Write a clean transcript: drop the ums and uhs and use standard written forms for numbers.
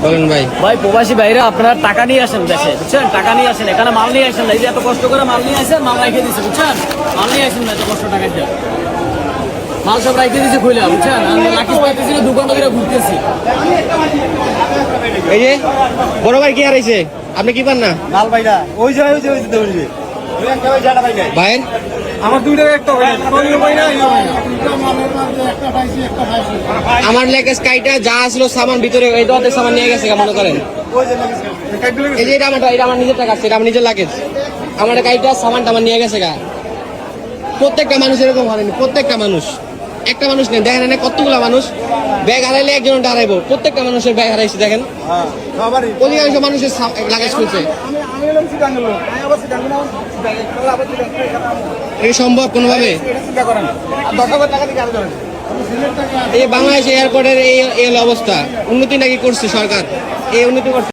বলেন ভাই। ভাই প্রবাসী ভাইরা আপনারা টাকা নিয়ে আসেন দেশে, বুঝছেন? টাকা নিয়ে আসেন, এখানে মাল নিয়ে আসেন না। এই যে এত কষ্ট করে মাল নিয়ে আসেন, মাল রেখে দিচ্ছে, বুঝছেন? মাল নিয়ে আসেন না, এত কষ্ট টাকা দিয়ে মাল সব রেখে দিচ্ছে খুলে, বুঝছেন? আমি লাকি পাইতেছি, 2 ঘন্টা ধরে ঘুরতেছি। এই যে বড় ভাই কি হারাইছে, আপনি কি পান না? লাল ভাইরা ওই যে ভাইয়ের আমার দুইটা একটা আমার লেগে স্কাইটা যা আসলো সামান ভিতরে এই দোয়াতে সামান নিয়ে গেছে মনে করেন। এই যে এটা আমার নিজের টাকা, এটা আমার নিজের লাগেজ। আমার গাড়িটা সামানটা আমার নিয়ে গেছে গা। প্রত্যেকটা মানুষ এরকম হারায়নি, প্রত্যেকটা মানুষ। একটা মানুষ নেই, দেখেন না কতগুলা মানুষ ব্যাগ হারাইলে একজন হারাইবো। প্রত্যেকটা মানুষের ব্যাগ হারাইছে, দেখেন অধিকাংশ মানুষের লাগেজ খুলছে। এটা সম্ভব কোনোভাবে? এই বাংলাদেশ এয়ারপোর্টের এই অবস্থা। উন্নতি নাকি করছে সরকার, এই উন্নতি করছে।